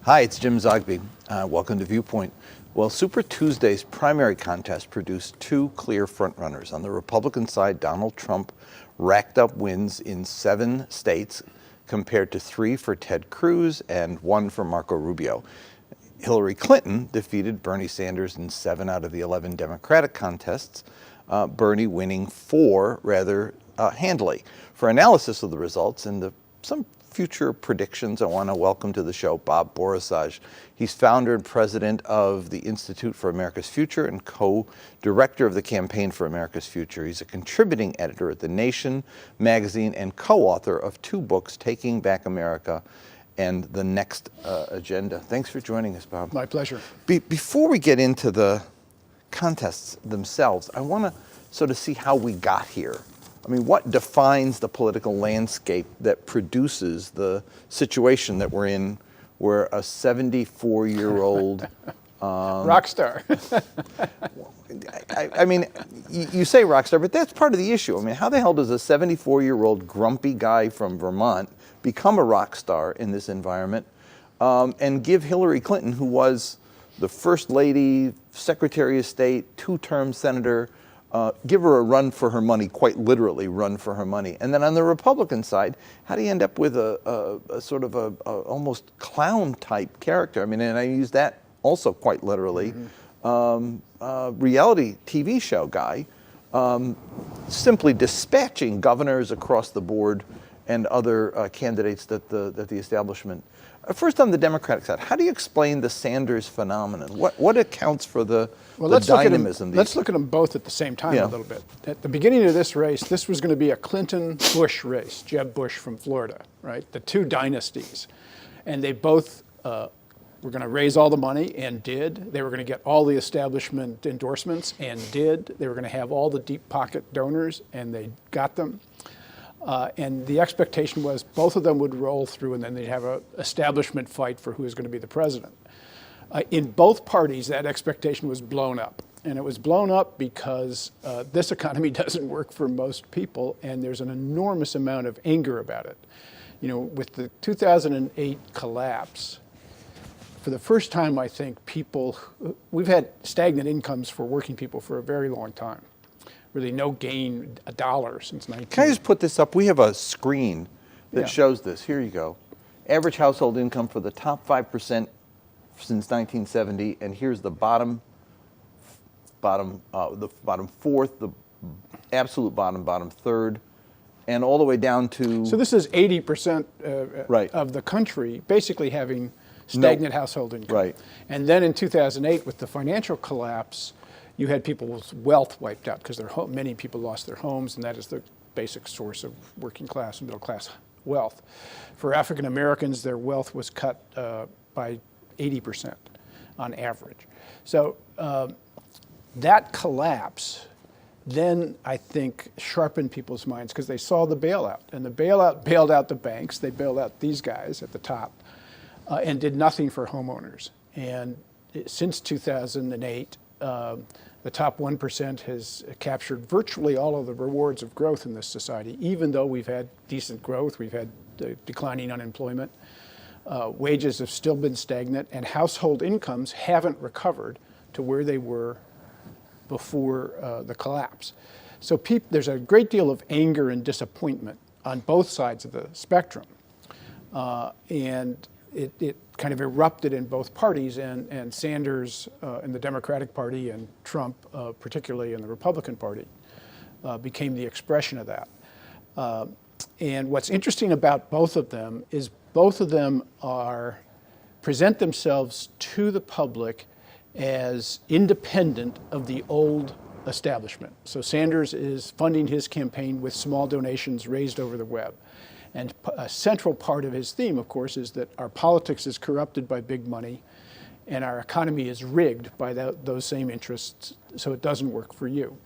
Hi, it's Jim Zogby. Welcome to Viewpoint. Well, Super Tuesday's primary contest produced two clear frontrunners. On the Republican side, Donald Trump racked up wins in 7 states compared to 3 for Ted Cruz and 1 for Marco Rubio. Hillary Clinton defeated Bernie Sanders in 7 out of the 11 Democratic contests, Bernie winning 4 rather handily. For analysis of the results and some future predictions, I want to welcome to the show Bob Borosage. He's founder and president of the Institute for America's Future and co-director of the Campaign for America's Future. He's a contributing editor at The Nation magazine and co-author of 2 books, Taking Back America and The Next Agenda. Thanks for joining us, Bob. My pleasure. Before we get into the contests themselves, I want to sort of see how we got here. I mean, what defines the political landscape that produces the situation that we're in, where a 74-year-old rock star. I mean, you say rock star, but that's part of the issue. I mean, how the hell does a 74-year-old grumpy guy from Vermont become a rock star in this environment and give Hillary Clinton, who was the First Lady, Secretary of State, 2-term senator, give her a run for her money, quite literally run for her money. And then on the Republican side, how do you end up with a sort of a almost clown type character? I mean, and I use that also quite literally. Reality TV show guy, simply dispatching governors across the board and other candidates that the establishment. First, on the Democratic side, how do you explain the Sanders phenomenon? What accounts for the dynamism? Let's look at them both at the same time a little bit. At the beginning of this race, this was going to be a Clinton-Bush race, Jeb Bush from Florida, right? The 2 dynasties. And they both were going to raise all the money and did. They were going to get all the establishment endorsements and did. They were going to have all the deep pocket donors and they got them. And the expectation was both of them would roll through and then they'd have an establishment fight for who was going to be the president. In both parties, that expectation was blown up. And it was blown up because this economy doesn't work for most people and there's an enormous amount of anger about it. You know, with the 2008 collapse, for the first time, I think we've had stagnant incomes for working people for a very long time. Really no gain a dollar since 19. Can I just put this up? We have a screen that shows this. Here you go. Average household income for the top 5% since 1970, and here's the bottom fourth, the absolute bottom third, and all the way down to. So this is 80% of the country basically having stagnant household income. Right. And then in 2008, with the financial collapse, you had people's wealth wiped out because many people lost their homes, and that is the basic source of working class and middle class wealth. For African Americans, their wealth was cut by 80% on average. So that collapse then, I think, sharpened people's minds because they saw the bailout. And the bailout bailed out the banks. They bailed out these guys at the top and did nothing for homeowners. And since 2008, the top 1% has captured virtually all of the rewards of growth in this society, even though we've had decent growth, we've had declining unemployment, wages have still been stagnant, and household incomes haven't recovered to where they were before the collapse. So there's a great deal of anger and disappointment on both sides of the spectrum. And it kind of erupted in both parties, and Sanders in the Democratic Party and Trump, particularly in the Republican Party, became the expression of that. And what's interesting about both of them is both of them present themselves to the public as independent of the old establishment. So Sanders is funding his campaign with small donations raised over the web. And a central part of his theme, of course, is that our politics is corrupted by big money and our economy is rigged by those same interests, so it doesn't work for you.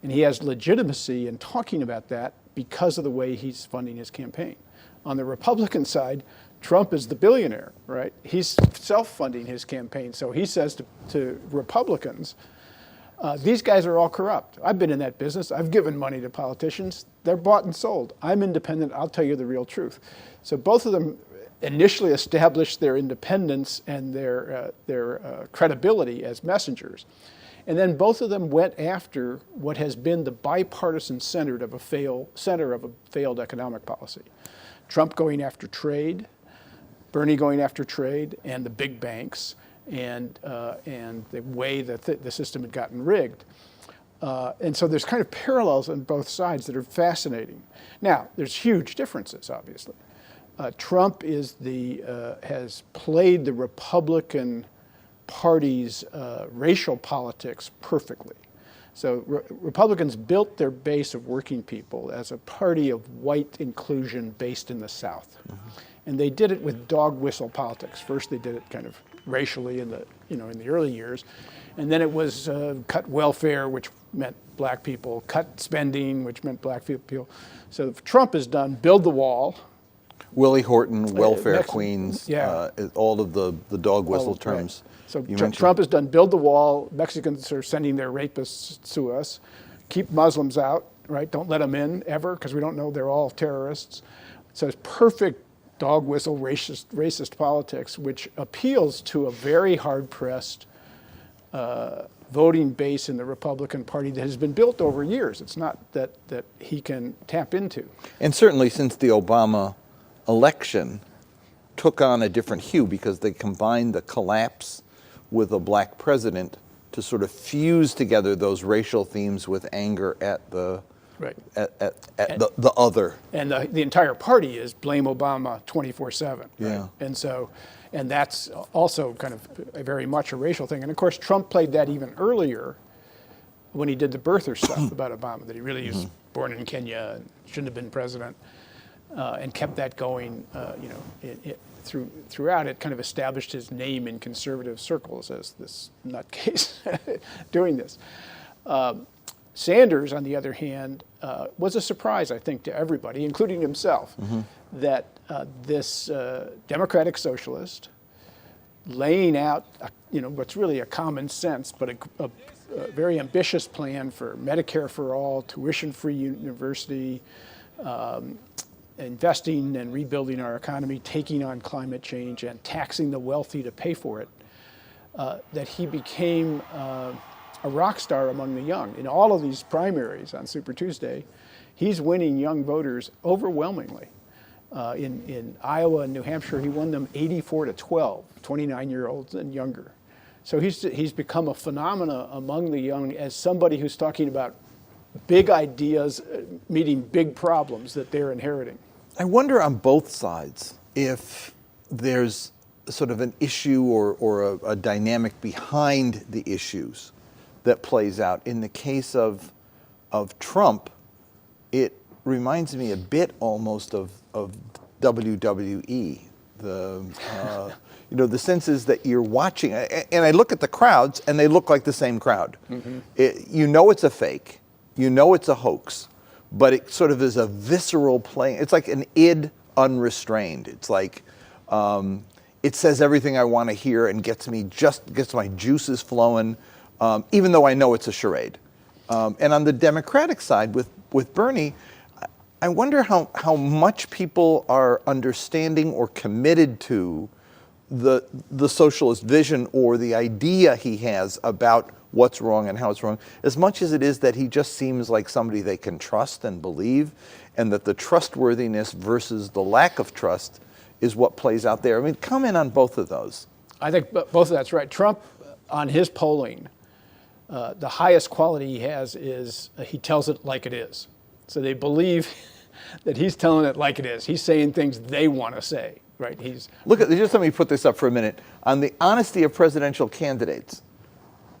And he has legitimacy in talking about that because of the way he's funding his campaign. On the Republican side, Trump is the billionaire, right? He's self-funding his campaign. So he says to Republicans, these guys are all corrupt. I've been in that business. I've given money to politicians. They're bought and sold. I'm independent. I'll tell you the real truth. So both of them initially established their independence and their credibility as messengers. And then both of them went after what has been the bipartisan center of a failed economic policy. Trump going after trade, Bernie going after trade, and the big banks, and the way that the system had gotten rigged. And so there's kind of parallels on both sides that are fascinating. Now, there's huge differences, obviously. Trump has played the Republican Party's racial politics perfectly. So Republicans built their base of working people as a party of white inclusion based in the South. Mm-hmm. And they did it with dog whistle politics. First they did it kind of racially in the early years. And then it was cut welfare, which meant black people, cut spending, which meant black people. So Trump has done build the wall. Willie Horton, welfare queens, all of the dog whistle terms. Right. So Trump has done build the wall. Mexicans are sending their rapists to us. Keep Muslims out, right? Don't let them in ever, because we don't know they're all terrorists. So it's perfect dog whistle racist politics, which appeals to a very hard-pressed voting base in the Republican Party that has been built over years. It's not that he can tap into. And certainly since the Obama election took on a different hue, because they combined the collapse with a black president to sort of fuse together those racial themes with anger at the right. the other. And the entire party is blame Obama 24/7. Right? Yeah. And that's also kind of very much a racial thing. And of course, Trump played that even earlier when he did the birther stuff about Obama, that he really was born in Kenya and shouldn't have been president, and kept that going, throughout. It kind of established his name in conservative circles as this nutcase doing this. Sanders, on the other hand, was a surprise, I think, to everybody, including himself, that this democratic socialist, laying out, what's really a common sense, but a very ambitious plan for Medicare for all, tuition-free university, investing and rebuilding our economy, taking on climate change, and taxing the wealthy to pay for it, that he became a rock star among the young. In all of these primaries on Super Tuesday, he's winning young voters overwhelmingly. In Iowa and New Hampshire, he won them 84-12, 29-year-olds and younger. So he's become a phenomena among the young as somebody who's talking about big ideas meeting big problems that they're inheriting. I wonder on both sides if there's sort of an issue or a dynamic behind the issues that plays out. In the case of Trump, it reminds me a bit almost of WWE. The sense is that you're watching, and I look at the crowds, and they look like the same crowd. Mm-hmm. It's a fake, it's a hoax, but it sort of is a visceral play. It's like an id unrestrained. It's like it says everything I want to hear and gets my juices flowing, even though I know it's a charade. And on the Democratic side, with Bernie, I wonder how much people are understanding or committed to the socialist vision or the idea he has about what's wrong and how it's wrong, as much as it is that he just seems like somebody they can trust and believe, and that the trustworthiness versus the lack of trust is what plays out there. I mean, comment on both of those. I think both of that's right. Trump, on his polling, the highest quality he has is he tells it like it is. So they believe that he's telling it like it is. He's saying things they want to say, right? Just let me put this up for a minute. On the honesty of presidential candidates,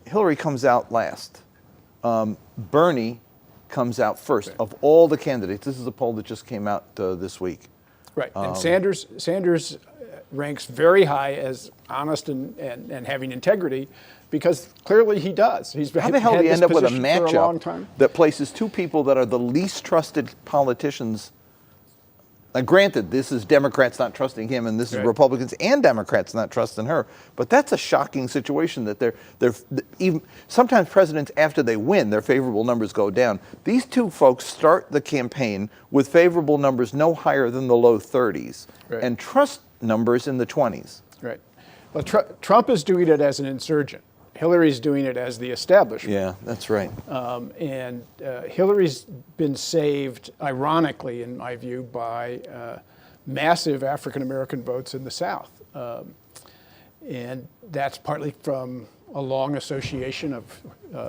Hillary comes out last. Bernie comes out first. Right. Of all the candidates. This is a poll that just came out this week. Right, and Sanders ranks very high as honest and having integrity, because clearly he does. How the hell do you end up with a matchup that places two people that are the least trusted politicians? Now, granted, this is Democrats not trusting him, and this is Republicans and Democrats not trusting her. But that's a shocking situation that they're even sometimes presidents, after they win, their favorable numbers go down. These two folks start the campaign with favorable numbers no higher than the low 30s, and trust Right. in the 20s. Right. Well, Trump is doing it as an insurgent. Hillary's doing it as the establishment. Yeah, that's right. And Hillary's been saved, ironically, in my view, by massive African-American votes in the South. And that's partly from a long association of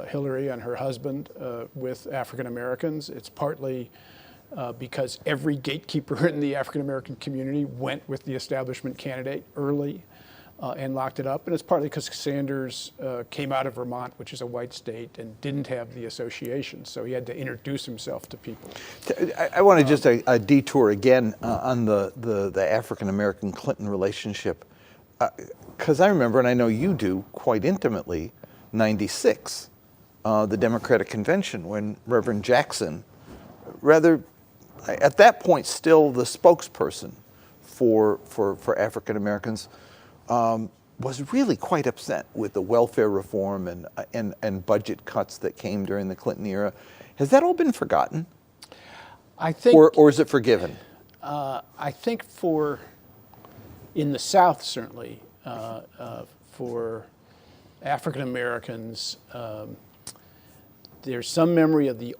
Hillary and her husband with African-Americans. It's partly because every gatekeeper in the African-American community went with the establishment candidate early and locked it up. And it's partly because Sanders came out of Vermont, which is a white state, and didn't have the association. So he had to introduce himself to people. I want to just a detour again on the African-American Clinton relationship. Because I remember, and I know you do quite intimately, 96, the Democratic Convention, when Reverend Jackson, rather, at that point still the spokesperson for African Americans, was really quite upset with the welfare reform and budget cuts that came during the Clinton era. Has that all been forgotten? I think, or is it forgiven? I think in the South, certainly, for African Americans, there's some memory of the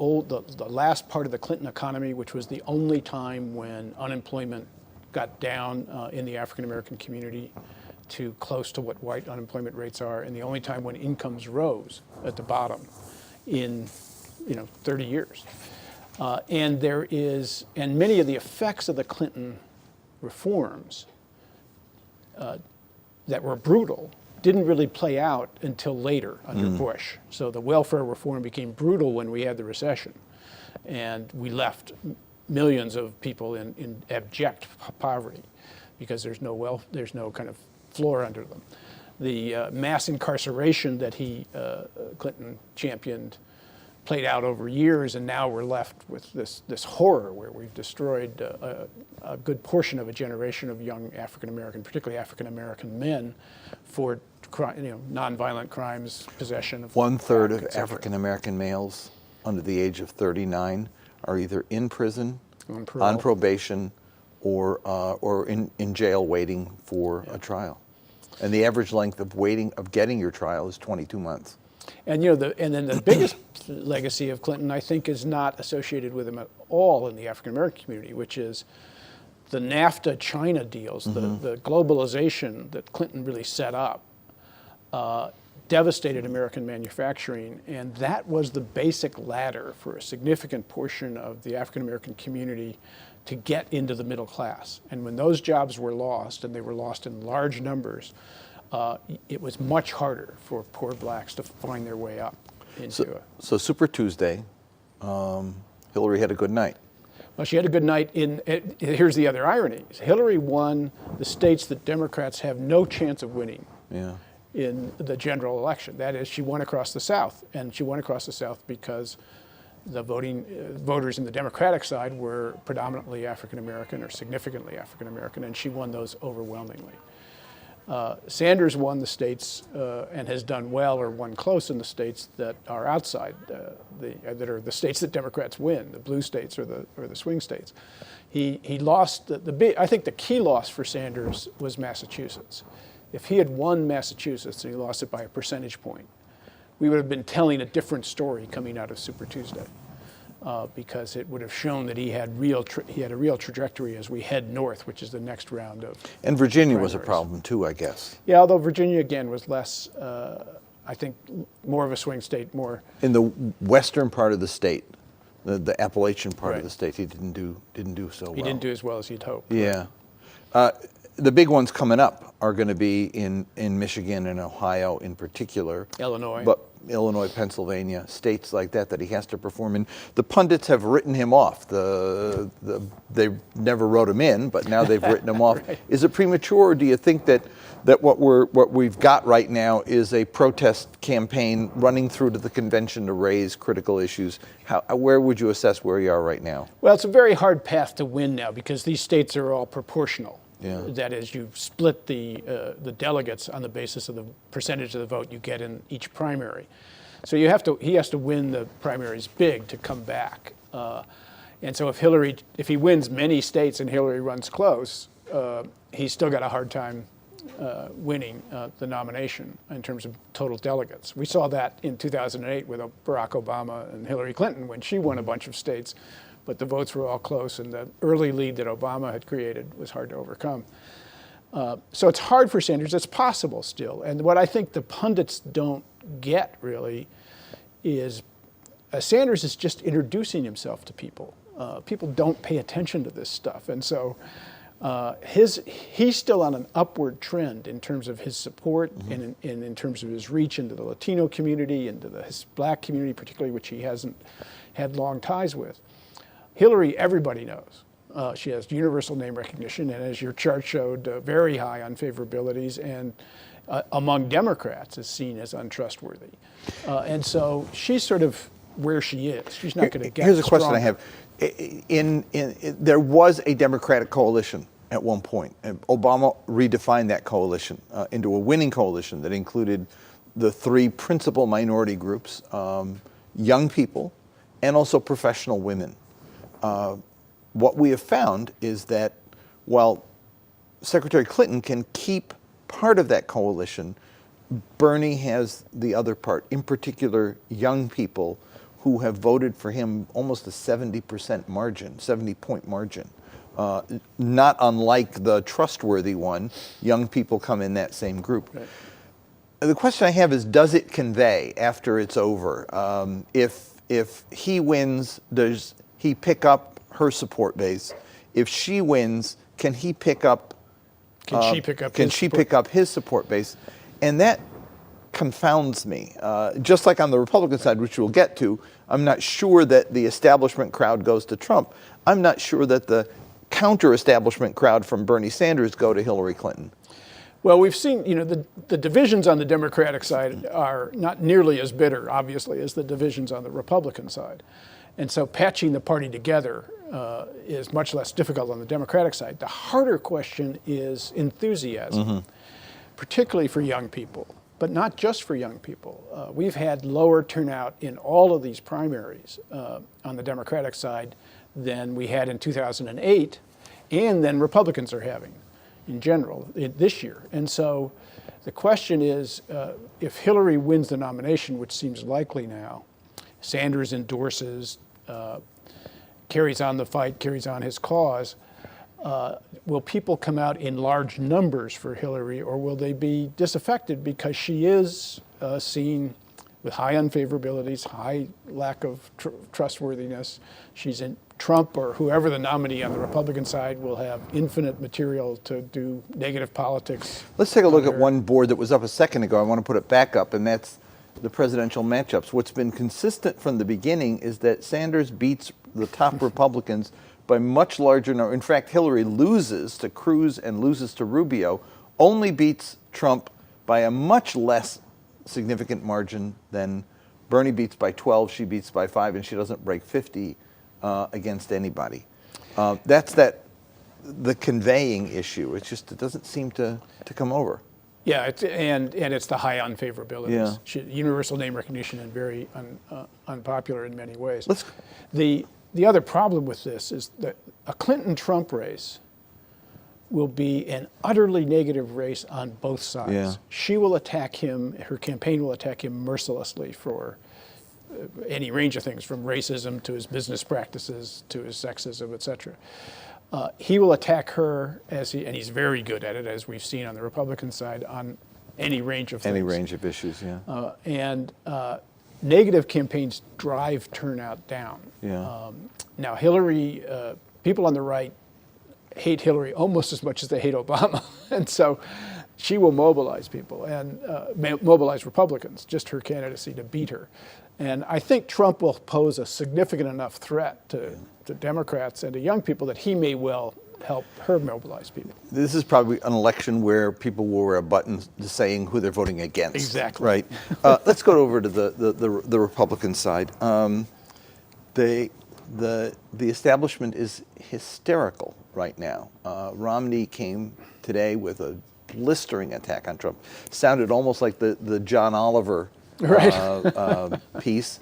last part of the Clinton economy, which was the only time when unemployment got down in the African American community to close to what white unemployment rates are, and the only time when incomes rose at the bottom in 30 years. And many of the effects of the Clinton reforms that were brutal didn't really play out until later under Bush. So the welfare reform became brutal when we had the recession, and we left millions of people in abject poverty because there's no kind of floor under them. The mass incarceration that Clinton championed played out over years, and now we're left with this horror where we've destroyed a good portion of a generation of young African American, particularly African American men, for nonviolent crimes, possession of 1/3 crack, of et cetera. African American males under the age of 39 are either in prison, On parole. on probation, or in jail waiting for a trial. And the average length of getting your trial is 22 months. And then the biggest legacy of Clinton, I think, is not associated with him at all in the African American community, which is the NAFTA China deals, the globalization that Clinton really set up, devastated American manufacturing, and that was the basic ladder for a significant portion of the African American community to get into the middle class. And when those jobs were lost, and they were lost in large numbers, it was much harder for poor blacks to find their way up into it. So Super Tuesday, Hillary had a good night. Well, she had a good night here's the other irony. Hillary won the states that Democrats have no chance of winning in the general election. That is, she won across the South, and she won across the South because the voters in the Democratic side were predominantly African American or significantly African American, and she won those overwhelmingly. Sanders won the states and has done well or won close in the states that are outside that are the states that Democrats win, the blue states or the swing states. He lost I think the key loss for Sanders was Massachusetts. If he had won Massachusetts and he lost it by a percentage point, we would have been telling a different story coming out of Super Tuesday. Because it would have shown that he had a real trajectory as we head north, which is the next round of. And Virginia was a primaries. problem too, I guess. Yeah, although Virginia again was less, I think, more of a swing state, more. In the western part of the state, the Appalachian part of Right. the state, he didn't do so well. He didn't do as well as he'd hoped. Yeah. The big ones coming up are going to be in Michigan and Ohio in particular. Illinois. But Illinois, Pennsylvania, states like that he has to perform in. The pundits have written him off. They never wrote him in, but now they've written him off. Right. Is it premature, or do you think that what we've got right now is a protest campaign running through to the convention to raise critical issues? Where would you assess where you are right now? Well, it's a very hard path to win now because these states are all proportional. Yeah. That is, you split the delegates on the basis of the percentage of the vote you get in each primary. So he has to win the primaries big to come back. And so if he wins many states and Hillary runs close, he's still got a hard time winning the nomination in terms of total delegates. We saw that in 2008 with Barack Obama and Hillary Clinton when she won a bunch of states, but the votes were all close, and the early lead that Obama had created was hard to overcome. So it's hard for Sanders. It's possible still. And what I think the pundits don't get really is Sanders is just introducing himself to people. People don't pay attention to this stuff. And so he's still on an upward trend in terms of his support and in terms of his reach into the Latino community, into the Black community particularly, which he hasn't had long ties with. Hillary, everybody knows. She has universal name recognition, and as your chart showed, very high unfavorabilities, and among Democrats is seen as untrustworthy. And so she's sort of where she is. She's not going to get Here's a question stronger. I have. There was a Democratic coalition at one point, and Obama redefined that coalition into a winning coalition that included the three principal minority groups, young people, and also professional women. What we have found is that while Secretary Clinton can keep part of that coalition, Bernie has the other part, in particular young people who have voted for him almost a 70% margin, 70-point margin. Not unlike the trustworthy one, young people come in that same group. Right. The question I have is, does it convey after it's over? If he wins, does he pick up her support base? If she wins, can he pick up? Can she pick up? Can she pick up his support base? And that confounds me. Just like on the Republican side, which we'll get to, I'm not sure that the establishment crowd goes to Trump. I'm not sure that the counter-establishment crowd from Bernie Sanders go to Hillary Clinton. Well, we've seen, the divisions on the Democratic side are not nearly as bitter, obviously, as the divisions on the Republican side. And so patching the party together is much less difficult on the Democratic side. The harder question is enthusiasm, particularly for young people, but not just for young people. We've had lower turnout in all of these primaries on the Democratic side than we had in 2008, and than Republicans are having in general this year. And so the question is, if Hillary wins the nomination, which seems likely now, Sanders endorses, carries on the fight, carries on his cause, will people come out in large numbers for Hillary, or will they be disaffected because she is seen with high unfavorabilities, high lack of trustworthiness? She's in Trump or whoever the nominee on the Republican side will have infinite material to do negative politics. Let's take a look at one board that was up a second ago. I want to put it back up, and that's the presidential matchups. What's been consistent from the beginning is that Sanders beats the top Republicans by much larger number. In fact, Hillary loses to Cruz and loses to Rubio, only beats Trump by a much less significant margin than Bernie beats by 12, she beats by 5, and she doesn't break 50 against anybody. That's the conveying issue. It's just, it doesn't seem to come over. Yeah, and it's the high unfavorabilities. Yeah. Universal name recognition and very unpopular in many ways. Let's The other problem with this is that a Clinton-Trump race will be an utterly negative race on both sides. Yeah. She will attack him, her campaign will attack him mercilessly for any range of things, from racism to his business practices to his sexism, et cetera. He will attack her, and he's very good at it, as we've seen on the Republican side, on any range of things. any range of issues, yeah. And negative campaigns drive turnout down. Yeah. Now, Hillary, people on the right hate Hillary almost as much as they hate Obama. And so she will mobilize people and mobilize Republicans, just her candidacy to beat her. And I think Trump will pose a significant enough threat to Democrats and to young people that he may well help her mobilize people. This is probably an election where people will wear a button saying who they're voting against. Exactly. Right. Let's go over to the Republican side. The establishment is hysterical right now. Romney came today with a blistering attack on Trump. Sounded almost like the John Oliver piece.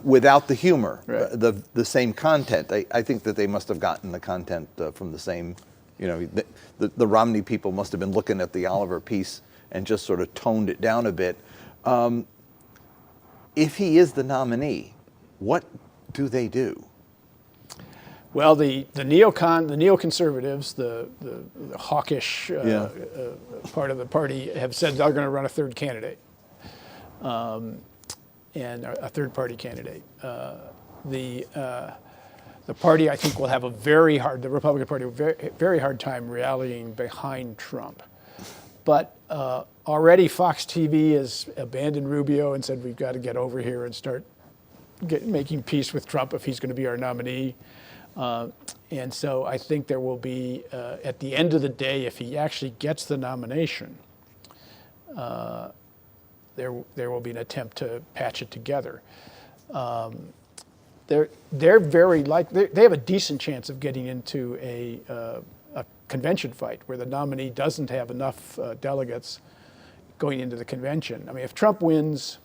Without the humor, right. the same content. I think that they must have gotten the content from the same The Romney people must have been looking at the Oliver piece and just sort of toned it down a bit. If he is the nominee, what do they do? Well, the neoconservatives, the hawkish part of the party, have said they're going to run a third candidate, and a third-party candidate. The party, I think, will have the Republican Party, very hard time rallying behind Trump. But already Fox TV has abandoned Rubio and said we've got to get over here and start making peace with Trump if he's going to be our nominee. And so I think there will be, at the end of the day, if he actually gets the nomination, there will be an attempt to patch it together. They're very they have a decent chance of getting into a convention fight where the nominee doesn't have enough delegates going into the convention. I mean, if Trump wins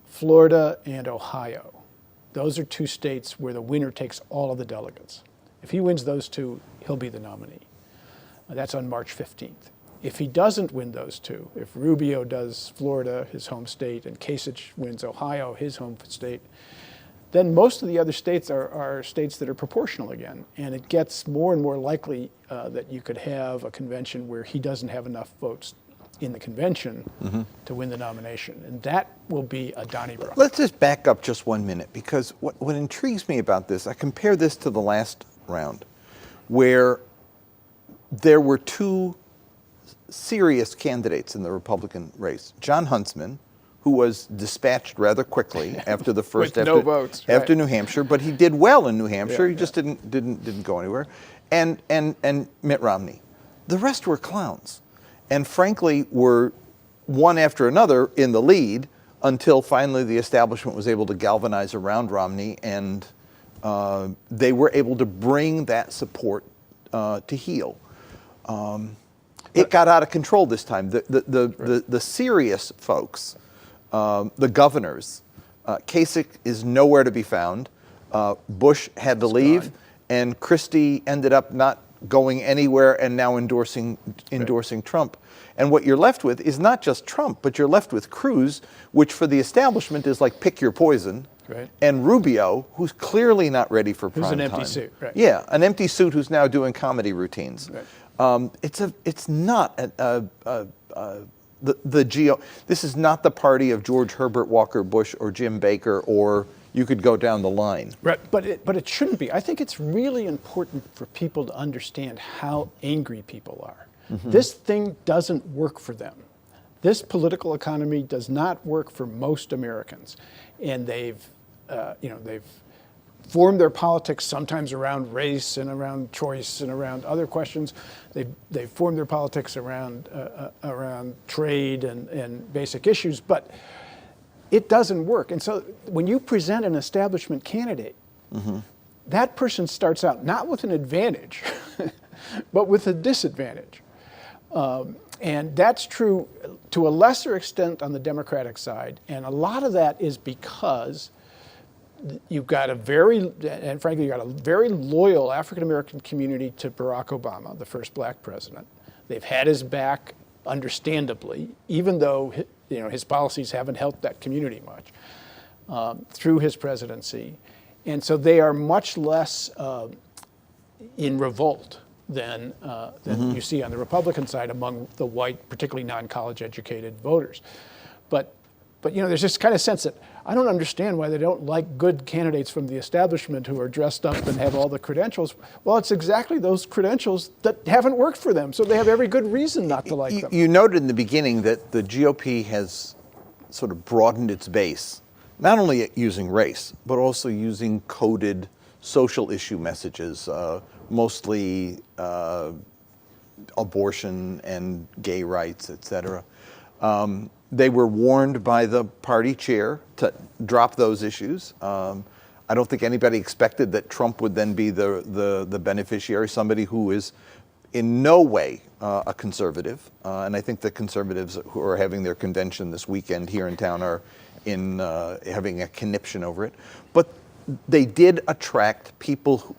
Florida and Ohio, those are two states where the winner takes all of the delegates. If he wins those two, he'll be the nominee. That's on March 15th. If he doesn't win those two, if Rubio does Florida, his home state, and Kasich wins Ohio, his home state, then most of the other states are states that are proportional again. And it gets more and more likely that you could have a convention where he doesn't have enough votes in the convention to win the nomination. And that will be a Donnybrook. Let's just back up just 1 minute, because what intrigues me about this, I compare this to the last round, where there were two serious candidates in the Republican race. John Huntsman, who was dispatched rather quickly after the first With no votes, right. after New Hampshire, but he did well in New Hampshire. He just didn't go anywhere. And Mitt Romney. The rest were clowns, and frankly were one after another in the lead until finally the establishment was able to galvanize around Romney, and they were able to bring that support to heel. It got out of control this time. The serious folks, the governors, Kasich is nowhere to be found. Bush had to leave, and Christie ended up not going anywhere and now endorsing Trump. And what you're left with is not just Trump, but you're left with Cruz, which for the establishment is like pick your poison. Right. And Rubio, who's clearly not ready for prime time. Who's an empty suit, right? Yeah, an empty suit who's now doing comedy routines. Right. It's not the GO. This is not the party of George Herbert Walker Bush or Jim Baker, or you could go down the line. Right, but it shouldn't be. I think it's really important for people to understand how angry people are. This thing doesn't work for them. This political economy does not work for most Americans, and they've formed their politics sometimes around race and around choice and around other questions. They've formed their politics around trade and basic issues, but it doesn't work. And so when you present an establishment candidate, that person starts out not with an advantage, but with a disadvantage. And that's true to a lesser extent on the Democratic side. And a lot of that is because you've got a very loyal African-American community to Barack Obama, the first black president. They've had his back, understandably, even though his policies haven't helped that community much through his presidency. And so they are much less in revolt than you see on the Republican side among the white, particularly non-college educated voters. But there's this kind of sense that I don't understand why they don't like good candidates from the establishment who are dressed up and have all the credentials. Well, it's exactly those credentials that haven't worked for them, so they have every good reason not to like them. You noted in the beginning that the GOP has sort of broadened its base, not only using race, but also using coded social issue messages, mostly abortion and gay rights, et cetera. They were warned by the party chair to drop those issues. I don't think anybody expected that Trump would then be the beneficiary, somebody who is in no way a conservative. And I think the conservatives who are having their convention this weekend here in town are having a conniption over it. But they did attract people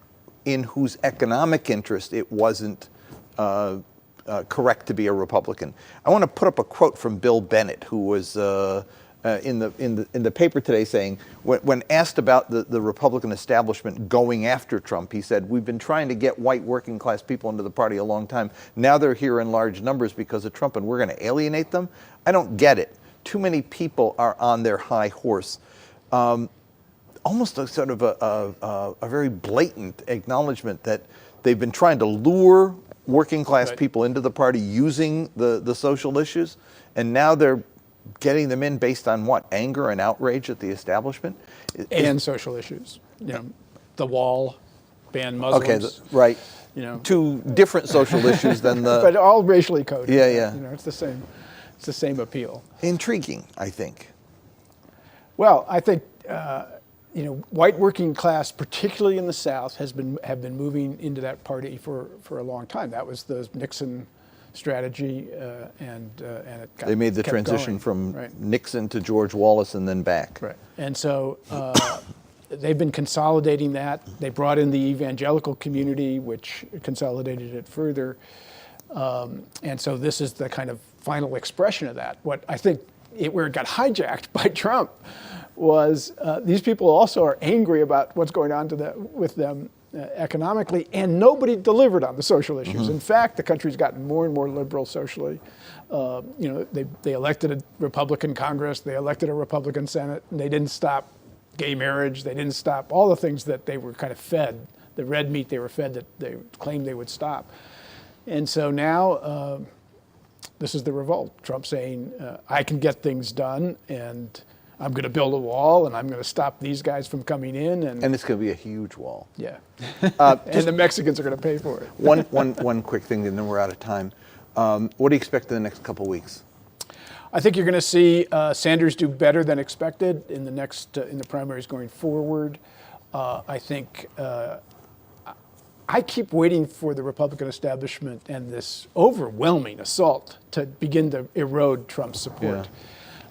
in whose economic interest it wasn't correct to be a Republican. I want to put up a quote from Bill Bennett, who was in the paper today, saying when asked about the Republican establishment going after Trump, he said, "We've been trying to get white working class people into the party a long time. Now they're here in large numbers because of Trump, and we're going to alienate them? I don't get it. Too many people are on their high horse." Almost a sort of a very blatant acknowledgement that they've been trying to lure working class people into the party using the social issues, and now they're getting them in based on what? Anger and outrage at the establishment? And social issues. The wall, ban Muslims. Okay, right. 2 different social issues than the... But all racially coded. Yeah. It's the same. It's the same appeal. Intriguing, I think. Well, I think white working class, particularly in the South, have been moving into that party for a long time. That was the Nixon strategy, and it they made the transition from Nixon to George Wallace and then back. Right, and so they've been consolidating that. They brought in the evangelical community, which consolidated it further, and so this is the kind of final expression of that. What I think where it got hijacked by Trump was these people also are angry about what's going on with them economically, and nobody delivered on the social issues. In fact, the country's gotten more and more liberal socially. They elected a Republican Congress, they elected a Republican Senate, and they didn't stop gay marriage, they didn't stop all the things that they were kind of fed, the red meat they were fed that they claimed they would stop. And so now this is the revolt. Trump saying, I can get things done, and I'm going to build a wall, and I'm going to stop these guys from coming in. And it's going to be a huge wall. Yeah. And the Mexicans are going to pay for it. One quick thing, and then we're out of time. What do you expect in the next couple of weeks? I think you're going to see Sanders do better than expected in the primaries going forward. I think I keep waiting for the Republican establishment and this overwhelming assault to begin to erode Trump's support. Yeah.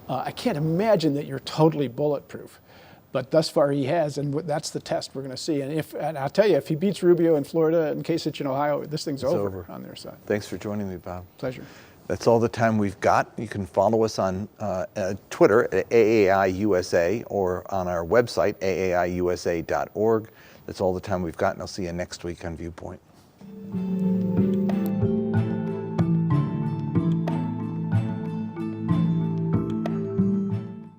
I can't imagine that you're totally bulletproof, but thus far he has, and that's the test we're going to see. And I'll tell you, if he beats Rubio in Florida and Kasich in Ohio, this thing's over on their side. Thanks for joining me, Bob. Pleasure. That's all the time we've got. You can follow us on Twitter at AAIUSA or on our website, aaiusa.org. That's all the time we've got, and I'll see you next week on Viewpoint.